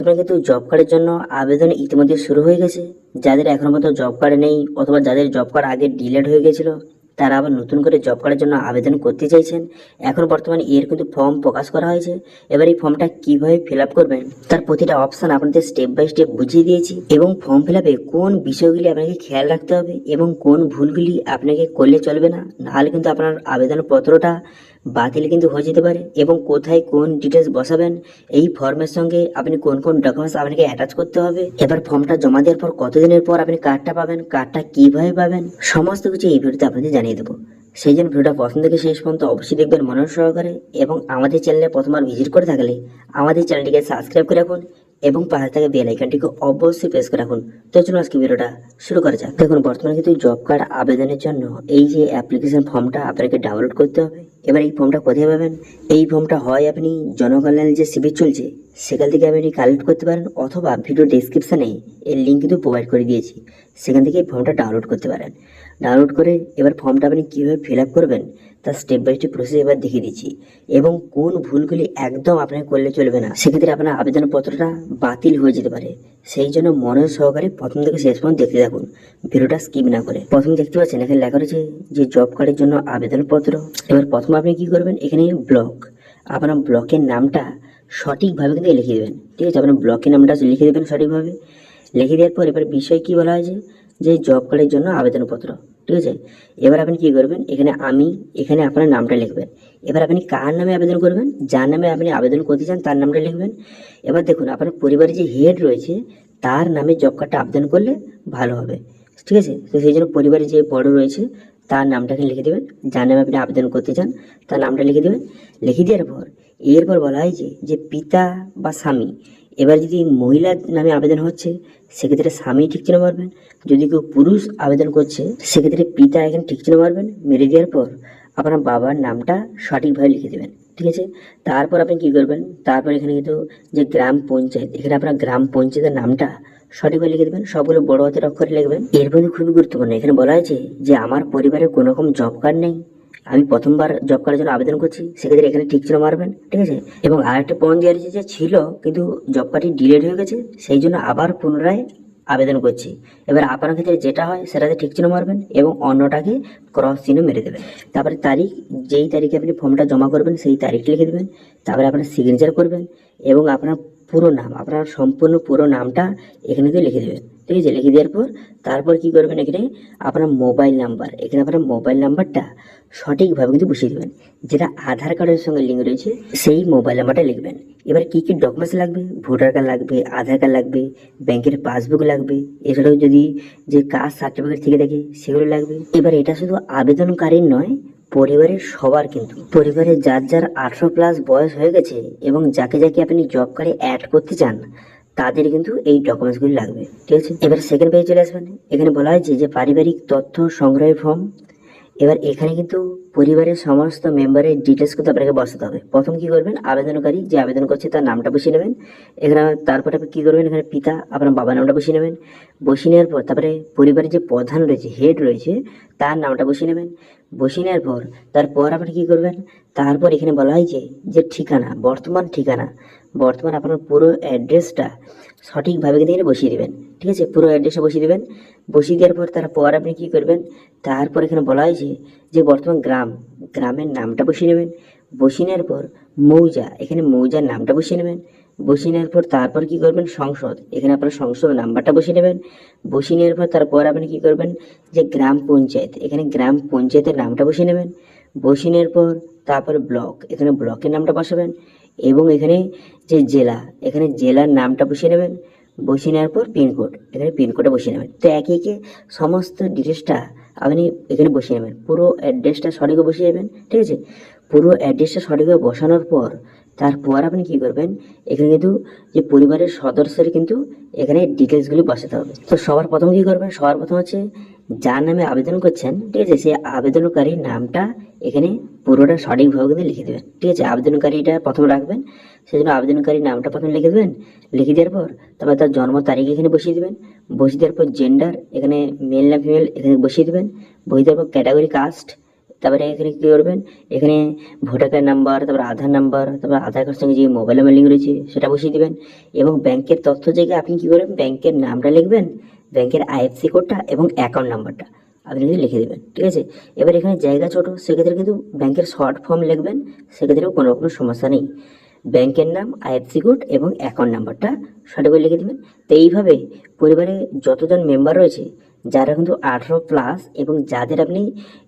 বর্তমানে কিন্তু জব কার্ডের জন্য আবেদন ইতিমধ্যে শুরু হয়ে গেছে। যাদের এখনো পর্যন্ত জব কার্ড নেই অথবা যাদের জব কার্ড আগে ডিলেট হয়ে গেছিল, তারা আবার নতুন করে জব কার্ডের জন্য আবেদন করতে চাইছেন। এখন বর্তমানে এর কিন্তু ফর্ম প্রকাশ করা হয়েছে। এবার এই ফর্মটা কিভাবে ফিল আপ করবেন তার প্রতিটা অপশন আপনাদের স্টেপ বাই স্টেপ বুঝিয়ে দিয়েছি, এবং ফর্ম ফিল আপে কোন বিষয়গুলি আপনাকে খেয়াল রাখতে হবে এবং কোন ভুলগুলি আপনাকে করলে চলবে না, নাহলে কিন্তু আপনার আবেদনপত্রটা বাতিল কিন্তু হয়ে যেতে পারে। এবং কোথায় কোন ডিটেলস বসাবেন, এই ফর্মের সঙ্গে আপনি কোন কোন ডকুমেন্টস আপনাকে অ্যাটাচ করতে হবে, এবার ফর্মটা জমা দেওয়ার পর কতদিনের পর আপনি কার্ডটা পাবেন, কার্ডটা কিভাবে পাবেন, সমস্ত কিছু এই ভিডিওতে আপনাদের জানিয়ে দেবো। সেই জন্য ভিডিওটা প্রথম থেকে শেষ পর্যন্ত অবশ্যই দেখবেন মনোযোগ সহকারে, এবং আমাদের চ্যানেলে প্রথমবার ভিজিট করে থাকলে আমাদের চ্যানেলটিকে সাবস্ক্রাইব করে রাখুন এবং পাশে থাকা বেল আইকনটিকে অবশ্যই প্রেস করে রাখুন। তো চলুন আজকে ভিডিওটা শুরু করা যাক। দেখুন, বর্তমানে কিন্তু জব কার্ড আবেদনের জন্য এই যে অ্যাপ্লিকেশন ফর্মটা আপনাকে ডাউনলোড করতে হবে। এবার এই ফর্মটা কোথায় পাবেন? এই ফর্মটা হয় আপনি জনকল্যাণ যে শিবির চলছে সেখান থেকে আপনি কালেক্ট করতে পারেন, অথবা ভিডিও ডেসক্রিপশানে এর লিঙ্ক কিন্তু প্রোভাইড করে দিয়েছি, সেখান থেকে এই ফর্মটা ডাউনলোড করতে পারেন। ডাউনলোড করে এবার ফর্মটা আপনি কীভাবে ফিল আপ করবেন তার স্টেপ বাই স্টেপ প্রসেস এবার দেখিয়ে দিচ্ছি, এবং কোন ভুলগুলি একদম আপনাকে করলে চলবে না, সেক্ষেত্রে আপনার আবেদনপত্রটা বাতিল হয়ে যেতে পারে। সেই জন্য মনোযোগ সহকারে প্রথম থেকে শেষ পর্যন্ত দেখতে থাকুন, ভিডিওটা স্কিপ না করে। প্রথম দেখতে পাচ্ছেন এখানে লেখা রয়েছে যে জব কার্ডের জন্য আবেদনপত্র। এবার প্রথম আপনি কি করবেন, এখানে ব্লক, আপনার ব্লকের নামটা সঠিকভাবে কিন্তু লিখে দেবেন। ঠিক আছে, আপনার ব্লকের নামটা লিখে দেবেন সঠিকভাবে। লিখে দেওয়ার পর এবার বিষয় কি বলা হয়েছে, যে জব কার্ডের জন্য আবেদনপত্র। ঠিক আছে, এবার আপনি কি করবেন, এখানে আপনার নামটা লিখবেন। এবার আপনি কার নামে আবেদন করবেন, যার নামে আপনি আবেদন করতে চান তার নামটা লিখবেন। এবার দেখুন, আপনার পরিবারে যে হেড রয়েছে তার নামে জব কার্ডটা আবেদন করলে ভালো হবে। ঠিক আছে, তো সেই জন্য পরিবারে যে বড় রয়েছে তার নামটাকে লিখে দেবেন, যার নামে আপনি আবেদন করতে চান তার নামটা লিখে দেবেন। লিখে দেওয়ার পর এরপর বলা হয়েছে যে পিতা বা স্বামী। এবার যদি মহিলার নামে আবেদন হচ্ছে সেক্ষেত্রে স্বামী ঠিক চিহ্ন মারবেন, যদি কেউ পুরুষ আবেদন করছে সেক্ষেত্রে পিতা এখানে ঠিক চিহ্ন মারবেন। মেরে দেওয়ার পর আপনার বাবার নামটা সঠিকভাবে লিখে দেবেন। ঠিক আছে, তারপর আপনি কি করবেন, তারপর এখানে কিন্তু যে গ্রাম পঞ্চায়েত, এখানে আপনার গ্রাম পঞ্চায়েতের নামটা সঠিকভাবে লিখে দেবেন, সবগুলো বড় হাতের অক্ষরে লিখবেন। এর মধ্যে খুবই গুরুত্বপূর্ণ, এখানে বলা হয়েছে যে আমার পরিবারে কোনো রকম জব কার্ড নেই, আমি প্রথমবার জব কার্ডের জন্য আবেদন করছি, সেক্ষেত্রে এখানে ঠিক চিহ্ন মারবেন। ঠিক আছে, এবং আরেকটা পয়েন্ট দেওয়া রয়েছে যে ছিল কিন্তু জব কার্ডটি ডিলেট হয়ে গেছে, সেই জন্য আবার পুনরায় আবেদন করছি। এবার আপনার ক্ষেত্রে যেটা হয় সেটাতে ঠিক চিহ্ন মারবেন এবং অন্যটাকে ক্রস চিহ্ন মেরে দেবেন। তারপরে তারিখ, যেই তারিখে আপনি ফর্মটা জমা করবেন সেই তারিখ লিখে দেবেন। তারপরে আপনার সিগনেচার করবেন এবং আপনার পুরো নাম, আপনার সম্পূর্ণ পুরো নামটা এখানে দিয়ে লিখে দেবেন। ঠিক আছে, লিখে দেওয়ার পর তারপর কি করবেন, এখানে আপনার মোবাইল নাম্বার, এখানে আপনার মোবাইল নাম্বারটা সঠিকভাবে কিন্তু বসিয়ে দেবেন, যেটা আধার কার্ডের সঙ্গে লিঙ্ক রয়েছে সেই মোবাইল নাম্বারটা লিখবেন। এবার কি কি ডকুমেন্টস লাগবে, ভোটার কার্ড লাগবে, আধার কার্ড লাগবে, ব্যাংকের পাসবুক লাগবে, এছাড়াও যদি যে কাস্ট সার্টিফিকেট থেকে থাকে সেগুলো লাগবে। এবার এটা শুধু আবেদনকারীর নয়, পরিবারের সবার, কিন্তু পরিবারের যার যার 18+ বয়স হয়ে গেছে এবং যাকে যাকে আপনি জব কার্ডে অ্যাড করতে চান তাদের কিন্তু এই ডকুমেন্টসগুলি লাগবে। ঠিক আছে, এবার সেকেন্ড পেজে চলে আসবেন। এখানে বলা হয়েছে যে পারিবারিক তথ্য সংগ্রহের ফর্ম। এবার এখানে কিন্তু পরিবারের সমস্ত মেম্বারের ডিটেলস কিন্তু আপনাকে বসাতে হবে। প্রথম কি করবেন, আবেদনকারী যে আবেদন করছে তার নামটা বসিয়ে নেবেন। এখানে তারপরে আপনি কি করবেন, এখানে পিতা আপনার বাবার নামটা বসিয়ে নেবেন। বসিয়ে নেওয়ার পর তারপরে পরিবারের যে প্রধান রয়েছে, হেড রয়েছে, তার নামটা বসিয়ে নেবেন। বসিয়ে নেওয়ার পর তারপর আপনি কি করবেন, তারপর এখানে বলা হয়েছে যে ঠিকানা, বর্তমান আপনার পুরো অ্যাড্রেসটা সঠিকভাবে কিন্তু এখানে বসিয়ে দেবেন। ঠিক আছে, পুরো অ্যাড্রেসটা বসিয়ে দেবেন। বসিয়ে দেওয়ার পর তারপর আপনি কি করবেন, তারপর এখানে বলা হয়েছে যে বর্তমান গ্রামের নামটা বসিয়ে নেবেন। বসিয়ে নেওয়ার পর মৌজা, এখানে মৌজার নামটা বসিয়ে নেবেন। বসিয়ে নেওয়ার পর তারপর কি করবেন, সংসদ, এখানে আপনার সংসদ নাম্বারটা বসিয়ে নেবেন। বসিয়ে নেওয়ার পর তারপর আপনি কি করবেন, যে গ্রাম পঞ্চায়েত, এখানে গ্রাম পঞ্চায়েতের নামটা বসিয়ে নেবেন। বসিয়ে নেওয়ার পর তারপর ব্লক, এখানে ব্লকের নামটা বসাবেন। এবং এখানে যে জেলা, এখানে জেলার নামটা বসিয়ে নেবেন। বসিয়ে নেওয়ার পর পিনকোড, এখানে পিনকোডটা বসিয়ে নেবেন। তো একে একে সমস্ত ডিটেলসটা আপনি এখানে বসিয়ে নেবেন, পুরো অ্যাড্রেসটা সঠিকভাবে বসিয়ে নেবেন। ঠিক আছে, পুরো অ্যাড্রেসটা সঠিকভাবে বসানোর পর তারপর আপনি কি করবেন, এখানে কিন্তু যে পরিবারের সদস্যের কিন্তু এখানে ডিটেলসগুলি বসাতে হবে। তো সবার প্রথম কি করবেন, সবার প্রথম হচ্ছে যার নামে আবেদন করছেন, ঠিক আছে, সেই আবেদনকারীর নামটা এখানে পুরোটা সঠিকভাবে কিন্তু লিখে দেবেন। ঠিক আছে, আবেদনকারীটা প্রথম রাখবেন, সেই জন্য আবেদনকারীর নামটা প্রথম লিখে দেবেন। লিখে দেওয়ার পর তারপর তার জন্ম তারিখ এখানে বসিয়ে দেবেন। বসিয়ে দেওয়ার পর জেন্ডার, এখানে মেল না ফিমেল এখানে বসিয়ে দেবেন। বসিয়ে দেওয়ার পর ক্যাটাগরি কাস্ট, তারপরে এখানে কী করবেন, এখানে ভোটার কার্ড নাম্বার, তারপর আধার নাম্বার, তারপর আধার কার্ডের সঙ্গে যে মোবাইল নাম্বার লিঙ্ক রয়েছে সেটা বসিয়ে দেবেন। এবং ব্যাংকের তথ্য জায়গায় আপনি কী করবেন, ব্যাংকের নামটা লিখবেন, ব্যাংকের আইএফসি কোডটা এবং অ্যাকাউন্ট নাম্বারটা আপনি কিন্তু লিখে দেবেন, ঠিক আছে। এবার এখানে জায়গা ছোট, সেক্ষেত্রে কিন্তু ব্যাংকের শর্ট ফর্ম লিখবেন, সেক্ষেত্রেও কোনো রকম সমস্যা নেই। ব্যাংকের নাম, আইএফসি কোড এবং অ্যাকাউন্ট নাম্বারটা সঠিকভাবে লিখে দেবেন। তো এইভাবে পরিবারে যতজন মেম্বার রয়েছে যারা কিন্তু 18+ এবং যাদের আপনি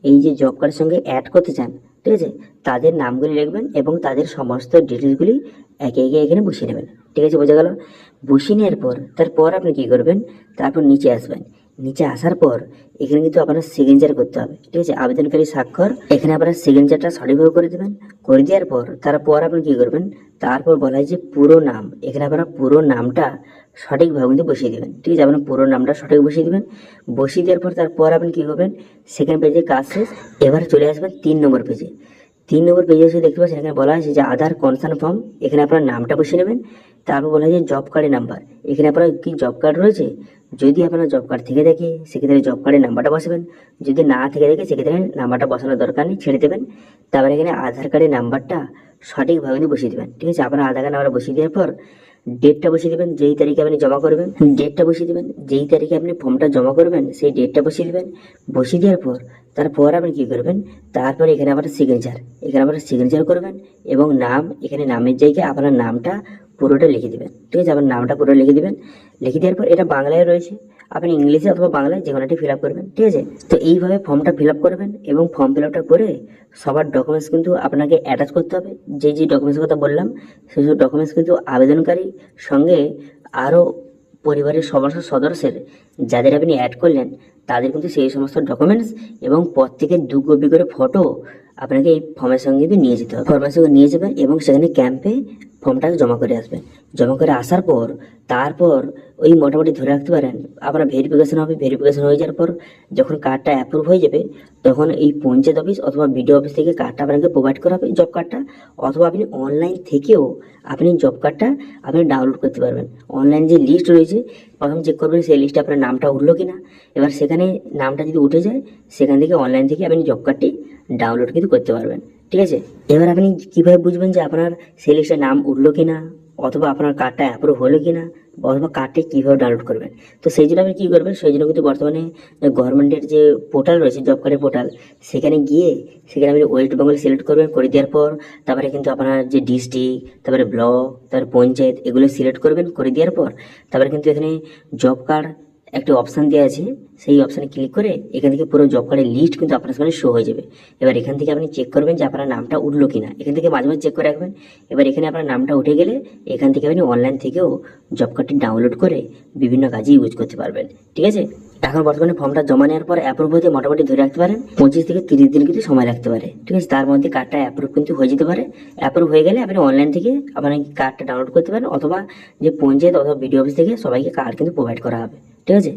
এই যে জব কার্ডের সঙ্গে অ্যাড করতে চান, ঠিক আছে, তাদের নামগুলি লিখবেন এবং তাদের সমস্ত ডিটেলসগুলি একে একে এখানে বসিয়ে নেবেন, ঠিক আছে, বোঝা গেল। বসিয়ে নেওয়ার পর তারপর আপনি কী করবেন, তারপর নিচে আসবেন। নিচে আসার পর এখানে কিন্তু আপনার সিগনেচার করতে হবে, ঠিক আছে, আবেদনকারী স্বাক্ষর। এখানে আপনার সিগনেচারটা সঠিকভাবে করে দেবেন। করে দেওয়ার পর তারপর আপনি কী করবেন, তারপর বলা হয় যে পুরো নাম, এখানে আপনার পুরো নামটা সঠিকভাবে কিন্তু বসিয়ে দেবেন, ঠিক আছে, আপনার পুরো নামটা সঠিক বসিয়ে দেবেন। বসিয়ে দেওয়ার পর তারপর আপনি কী করবেন, সেকেন্ড পেজে কাজ শেষ। এবার চলে আসবেন 3 নম্বর পেজে। 3 নম্বর পেজে এসে দেখতে পাচ্ছেন এখানে বলা আছে যে আধার কনসার্ন ফর্ম, এখানে আপনার নামটা বসিয়ে নেবেন। তারপর বলা হয় যে জব কার্ডের নাম্বার, এখানে আপনার কি জব কার্ড রয়েছে, যদি আপনার জব কার্ড থেকে থাকে সেক্ষেত্রে জব কার্ডের নাম্বারটা বসাবেন, যদি না থেকে থাকে সেক্ষেত্রে নাম্বারটা বসানোর দরকার নেই, ছেড়ে দেবেন। তারপরে এখানে আধার কার্ডের নাম্বারটা সঠিকভাবে কিন্তু বসিয়ে দেবেন, ঠিক আছে। আপনার আধার কার্ড নাম্বার বসিয়ে দেওয়ার পর ডেটটা বসিয়ে দেবেন, যেই তারিখে আপনি জমা করবেন ডেটটা বসিয়ে দেবেন, যেই তারিখে আপনি ফর্মটা জমা করবেন সেই ডেটটা বসিয়ে দেবেন। বসিয়ে দেওয়ার পর তারপর আপনি কী করবেন, তারপরে এখানে আবার সিগনেচার, এখানে আবার সিগনেচার করবেন এবং নাম, এখানে নামের জায়গায় আপনার নামটা পুরোটা লিখে দেবেন, ঠিক আছে, আপনার নামটা পুরো লিখে দেবেন। লিখে দেওয়ার পর এটা বাংলায় রয়েছে, আপনি ইংলিশে অথবা বাংলায় যে কোনোটি ফিল আপ করবেন, ঠিক আছে। তো এইভাবে ফর্মটা ফিল আপ করবেন এবং ফর্ম ফিল আপটা করে সবার ডকুমেন্টস কিন্তু আপনাকে অ্যাটাচ করতে হবে। যে যে ডকুমেন্টসের কথা বললাম সেই সব ডকুমেন্টস কিন্তু আবেদনকারী সঙ্গে আরও পরিবারের সমস্ত সদস্যের যাদের আপনি অ্যাড করলেন তাদের কিন্তু সেই সমস্ত ডকুমেন্টস এবং প্রত্যেকের 2 কপি করে ফটো আপনাকে এই ফর্মের সঙ্গে কিন্তু নিয়ে যেতে হবে। ফর্মের সঙ্গে নিয়ে যাবেন এবং সেখানে ক্যাম্পে ফর্মটাকে জমা করে আসবেন। জমা করে আসার পর তারপর ওই মোটামুটি ধরে রাখতে পারেন আপনার ভেরিফিকেশন হবে। ভেরিফিকেশন হয়ে যাওয়ার পর যখন কার্ডটা অ্যাপ্রুভ হয়ে যাবে তখন এই পঞ্চায়েত অফিস অথবা বিডিও অফিস থেকে কার্ডটা আপনাকে প্রোভাইড করা হবে, জব কার্ডটা। অথবা আপনি অনলাইন থেকেও আপনি জব কার্ডটা আপনি ডাউনলোড করতে পারবেন। অনলাইন যে লিস্ট রয়েছে প্রথম চেক করবেন সেই লিস্টে আপনার নামটা উঠলো কিনা। এবার সেখানে নামটা যদি উঠে যায় সেখান থেকে অনলাইন থেকে আপনি জব কার্ডটি ডাউনলোড কিন্তু করতে পারবেন, ঠিক আছে। এবার আপনি কীভাবে বুঝবেন যে আপনার সেই লিস্টে নাম উঠলো কিনা অথবা আপনার কার্ডটা অ্যাপ্রুভ হলো কিনা অথবা কার্ডটি কীভাবে ডাউনলোড করবেন, তো সেই জন্য আপনি কী করবেন, সেই জন্য কিন্তু বর্তমানে গভর্নমেন্টের যে পোর্টাল রয়েছে জব কার্ডের পোর্টাল, সেখানে গিয়ে সেখানে আপনি ওয়েস্ট বেঙ্গল সিলেক্ট করবেন। করে দেওয়ার পর তারপরে কিন্তু আপনার যে ডিস্ট্রিক্ট, তারপরে ব্লক, তারপরে পঞ্চায়েত এগুলো সিলেক্ট করবেন। করে দেওয়ার পর তারপরে কিন্তু এখানে জব কার্ড একটা অপশান দেওয়া আছে, সেই অপশানে ক্লিক করে এখান থেকে পুরো জব কার্ডের লিস্ট কিন্তু আপনার সামনে শো হয়ে যাবে। এবার এখান থেকে আপনি চেক করবেন যে আপনার নামটা উঠলো কিনা, এখান থেকে মাঝে মাঝে চেক করে রাখবেন। এবার এখানে আপনার নামটা উঠে গেলে এখান থেকে আপনি অনলাইন থেকেও জব কার্ডটি ডাউনলোড করে বিভিন্ন কাজে ইউজ করতে পারবেন, ঠিক আছে। এখন বর্তমানে ফর্মটা জমা নেওয়ার পর অ্যাপ্রুভ হতে মোটামুটি ধরে রাখতে পারেন 25 থেকে 30 দিন কিন্তু সময় লাগতে পারে, ঠিক আছে। তার মধ্যে কার্ডটা অ্যাপ্রুভ কিন্তু হয়ে যেতে পারে। অ্যাপ্রুভ হয়ে গেলে আপনি অনলাইন থেকে আপনার কার্ডটা ডাউনলোড করতে পারেন অথবা যে পঞ্চায়েত অথবা বিডিও অফিস থেকে সবাইকে কার্ড কিন্তু প্রোভাইড করা হবে, ঠিক আছে।